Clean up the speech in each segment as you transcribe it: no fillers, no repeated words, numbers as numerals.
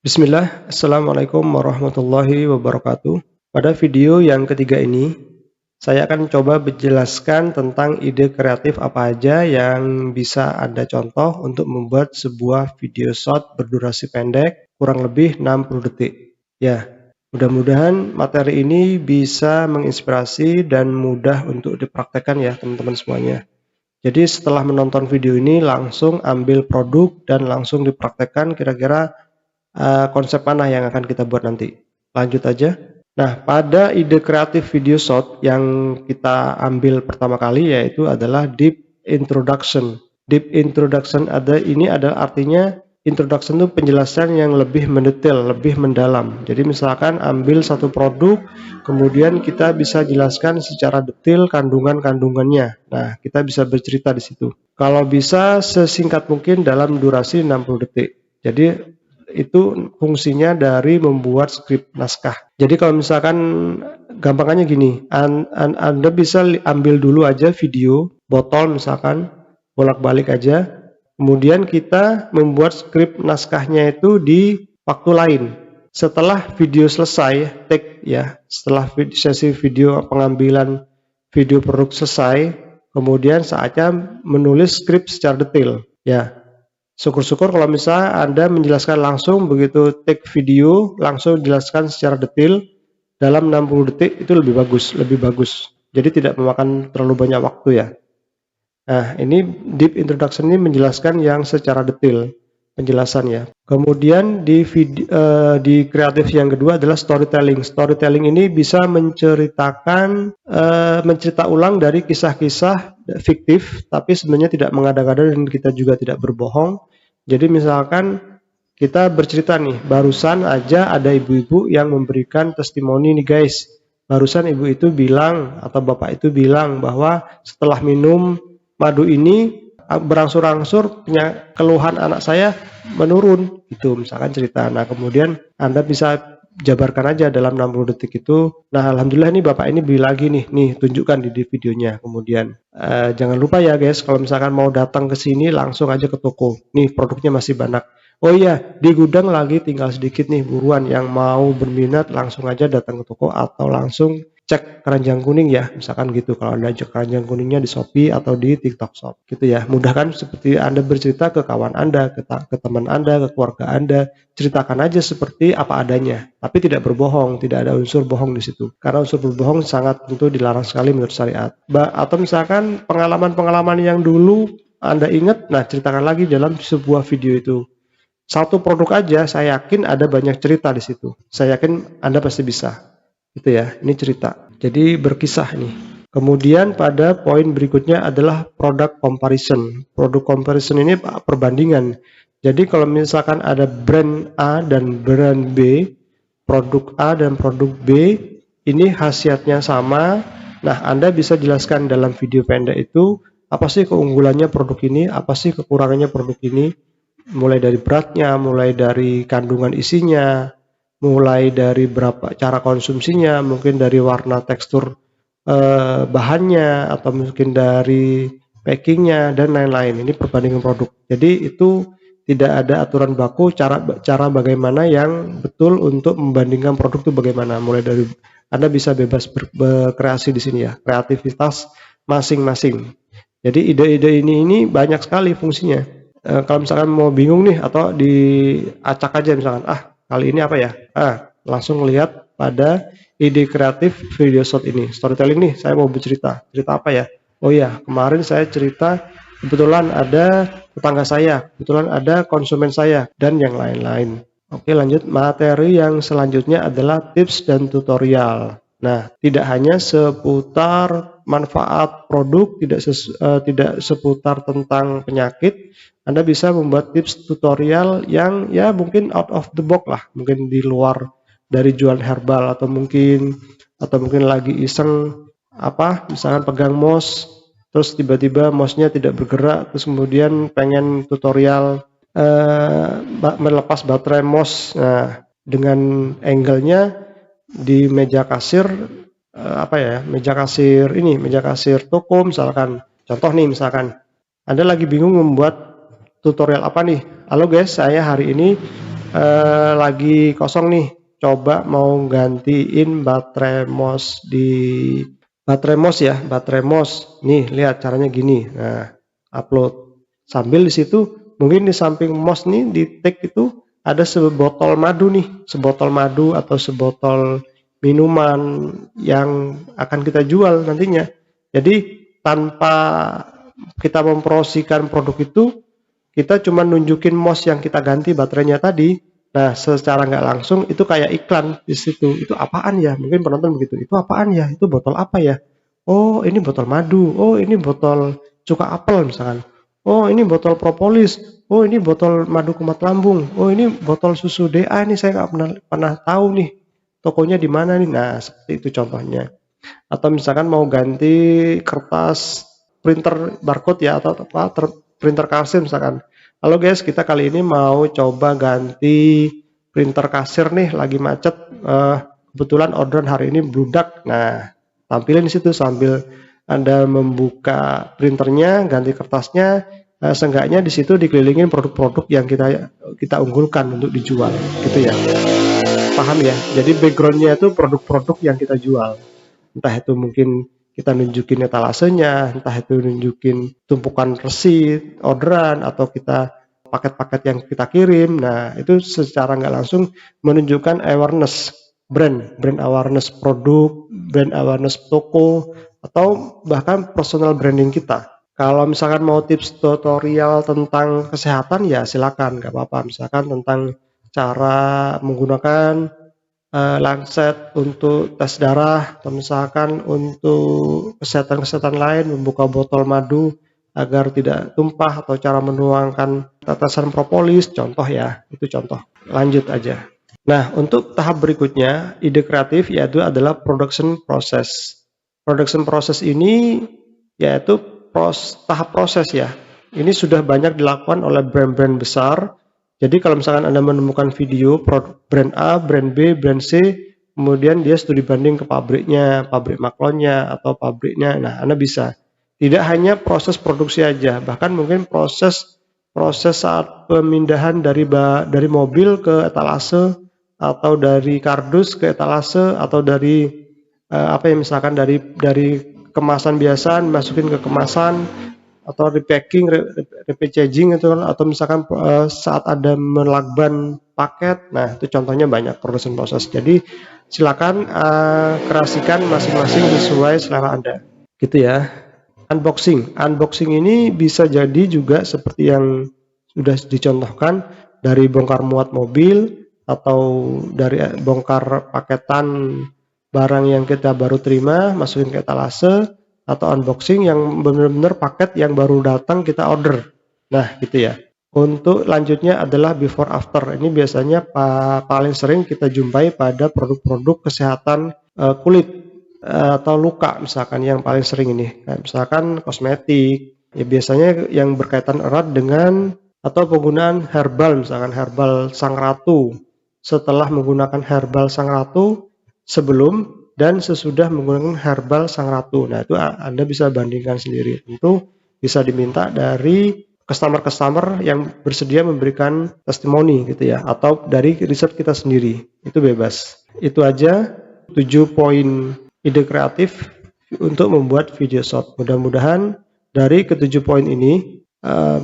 Bismillah, Assalamualaikum warahmatullahi wabarakatuh. Pada video yang ketiga ini, saya akan coba menjelaskan tentang ide kreatif apa aja yang bisa Anda contoh untuk membuat sebuah video short berdurasi pendek, kurang lebih 60 detik. Ya, mudah-mudahan materi ini bisa menginspirasi dan mudah untuk dipraktekkan ya teman-teman semuanya. Jadi setelah menonton video ini langsung ambil produk dan langsung dipraktekkan kira-kira konsep mana yang akan kita buat nanti. Lanjut aja. Nah, pada ide kreatif video short yang kita ambil pertama kali yaitu adalah deep introduction. Deep introduction ini adalah artinya introduction itu penjelasan yang lebih mendetail, lebih mendalam. Jadi misalkan ambil satu produk, kemudian kita bisa jelaskan secara detail kandungan-kandungannya. Nah, kita bisa bercerita di situ. Kalau bisa sesingkat mungkin dalam durasi 60 detik. Jadi itu fungsinya dari membuat skrip naskah. Jadi kalau misalkan gampangannya gini, Anda bisa ambil dulu aja video botol misalkan, bolak-balik aja, kemudian kita membuat skrip naskahnya itu di waktu lain. Setelah video selesai, take ya, setelah sesi video pengambilan video produk selesai, kemudian saatnya menulis skrip secara detail ya. Syukur-syukur kalau misalnya Anda menjelaskan langsung begitu take video, langsung jelaskan secara detail dalam 60 detik itu lebih bagus. Jadi tidak memakan terlalu banyak waktu ya. Nah, ini deep introduction ini menjelaskan yang secara detail penjelasan ya. Kemudian di kreatif yang kedua adalah storytelling. Storytelling ini bisa menceritakan mencerita ulang dari kisah-kisah fiktif, tapi sebenarnya tidak mengada-ngada dan kita juga tidak berbohong. Jadi misalkan kita bercerita nih, barusan aja ada ibu-ibu yang memberikan testimoni nih guys. Barusan ibu itu bilang atau bapak itu bilang bahwa setelah minum madu ini berangsur-angsur keluhan anak saya menurun gitu misalkan cerita. Nah kemudian Anda bisa jabarkan aja dalam 60 detik itu. Nah alhamdulillah nih bapak ini beli lagi nih tunjukkan di videonya. Kemudian jangan lupa ya guys, kalau misalkan mau datang ke sini langsung aja ke toko. Nih produknya masih banyak. Oh iya, di gudang lagi tinggal sedikit nih, buruan yang mau berminat langsung aja datang ke toko atau langsung cek keranjang kuning ya, misalkan gitu. Kalau Anda cek keranjang kuningnya di Shopee atau di TikTok Shop gitu ya. Mudahkan seperti Anda bercerita ke kawan Anda, ke teman Anda, ke keluarga Anda, ceritakan aja seperti apa adanya, tapi tidak berbohong, tidak ada unsur bohong di situ. Karena unsur berbohong sangat tentu dilarang sekali menurut syariat. Atau misalkan pengalaman-pengalaman yang dulu Anda ingat, nah ceritakan lagi dalam sebuah video itu. Satu produk aja, saya yakin ada banyak cerita di situ. Saya yakin Anda pasti bisa. Itu ya, ini cerita. Jadi berkisah nih. Kemudian pada poin berikutnya adalah product comparison. Product comparison ini perbandingan. Jadi kalau misalkan ada brand A dan brand B, produk A dan produk B, ini khasiatnya sama. Nah, Anda bisa jelaskan dalam video pendek itu, apa sih keunggulannya produk ini, apa sih kekurangannya produk ini, mulai dari beratnya, mulai dari kandungan isinya, mulai dari berapa cara konsumsinya, mungkin dari warna tekstur bahannya, atau mungkin dari packingnya dan lain-lain. Ini perbandingan produk. Jadi itu tidak ada aturan baku cara bagaimana yang betul untuk membandingkan produk itu bagaimana. Mulai dari Anda bisa bebas berkreasi di sini ya, kreativitas masing-masing. Jadi ide-ide ini banyak sekali fungsinya. Kalau misalkan mau bingung nih atau diacak aja misalkan, kali ini apa ya? Langsung lihat pada ide kreatif video short ini. Storytelling nih, saya mau bercerita. Cerita apa ya? Oh iya, kemarin saya cerita kebetulan ada tetangga saya, kebetulan ada konsumen saya, dan yang lain-lain. Oke, lanjut. Materi yang selanjutnya adalah tips dan tutorial. Nah, tidak hanya seputar manfaat produk, tidak seputar tentang penyakit. Anda bisa membuat tips tutorial yang ya mungkin out of the box lah, mungkin di luar dari jualan herbal, atau mungkin lagi iseng misalkan pegang mouse terus tiba-tiba mouse-nya tidak bergerak, terus kemudian pengen tutorial melepas baterai mouse. Nah, dengan angle-nya di meja kasir meja kasir toko misalkan. Contoh nih, misalkan Anda lagi bingung membuat tutorial apa nih. Halo guys, saya hari ini lagi kosong nih, coba mau gantiin baterai MOS baterai MOS. Nih, lihat caranya gini. Nah, upload. Sambil di situ mungkin di samping MOS nih di tag itu ada sebotol madu nih, sebotol madu atau sebotol minuman yang akan kita jual nantinya. Jadi tanpa kita mempromosikan produk itu, kita cuma nunjukin MOS yang kita ganti baterainya tadi. Nah, secara nggak langsung itu kayak iklan di situ. Itu apaan ya? Mungkin penonton begitu. Itu apaan ya? Itu botol apa ya? Oh, ini botol madu. Oh, ini botol cuka apel misalkan. Oh, ini botol propolis. Oh, ini botol madu kumat lambung. Oh, ini botol susu DA. Ini saya nggak pernah tahu nih tokonya di mana nih. Nah, seperti itu contohnya. Atau misalkan mau ganti kertas printer barcode ya, atau apa, printer kasir misalkan. Halo guys, kita kali ini mau coba ganti printer kasir nih, lagi macet. Kebetulan orderan hari ini bludak. Nah, tampilin di situ sambil Anda membuka printernya, ganti kertasnya. Seenggaknya di situ dikelilingin produk-produk yang kita unggulkan untuk dijual, gitu ya. Paham ya? Jadi backgroundnya itu produk-produk yang kita jual. Entah itu mungkin kita nunjukin etalasenya, entah itu nunjukin tumpukan receipt, orderan, atau kita paket-paket yang kita kirim. Nah, itu secara nggak langsung menunjukkan awareness brand awareness produk, brand awareness toko, atau bahkan personal branding kita. Kalau misalkan mau tips tutorial tentang kesehatan ya silakan, nggak apa-apa. Misalkan tentang cara menggunakan Lancet untuk tes darah, atau misalkan untuk kesehatan-kesehatan lain, membuka botol madu agar tidak tumpah, atau cara menuangkan tetesan propolis, contoh ya, itu contoh. Lanjut aja. Nah, untuk tahap berikutnya, ide kreatif yaitu adalah production process. Production process ini yaitu tahap proses ya. Ini sudah banyak dilakukan oleh brand-brand besar. Jadi kalau misalkan Anda menemukan video brand A, brand B, brand C, kemudian dia studi banding ke pabriknya, pabrik maklonnya, atau pabriknya, nah Anda bisa. Tidak hanya proses produksi aja, bahkan mungkin proses saat pemindahan dari mobil ke etalase, atau dari kardus ke etalase, atau dari misalkan dari kemasan biasa masukin ke kemasan, atau repacking, repackaging itu kan, atau misalkan saat ada melakban paket. Nah, itu contohnya banyak production process. Jadi silakan kreasikan masing-masing sesuai selera Anda. Gitu ya. Unboxing ini bisa jadi juga seperti yang sudah dicontohkan, dari bongkar muat mobil, atau dari bongkar paketan barang yang kita baru terima masukin ke etalase, atau unboxing yang benar-benar paket yang baru datang kita order. Nah, gitu ya. Untuk lanjutnya adalah before after. Ini biasanya paling sering kita jumpai pada produk-produk kesehatan kulit atau luka, misalkan yang paling sering ini. Kayak misalkan kosmetik, ya biasanya yang berkaitan erat dengan atau penggunaan herbal, misalkan herbal sang ratu. Setelah menggunakan herbal sang ratu, sebelum dan sesudah menggunakan herbal sang ratu. Nah, itu Anda bisa bandingkan sendiri. Tentu bisa diminta dari customer-customer yang bersedia memberikan testimoni gitu ya, atau dari riset kita sendiri. Itu bebas. Itu aja 7 poin ide kreatif untuk membuat video short. Mudah-mudahan dari ke-7 poin ini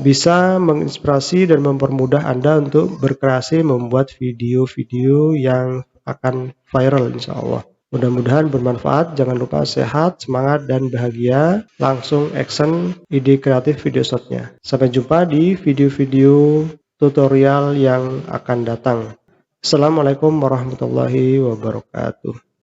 bisa menginspirasi dan mempermudah Anda untuk berkreasi membuat video-video yang akan viral insya Allah. Mudah-mudahan bermanfaat. Jangan lupa sehat, semangat, dan bahagia. Langsung action ide kreatif video shotnya. Sampai jumpa di video-video tutorial yang akan datang. Assalamualaikum warahmatullahi wabarakatuh.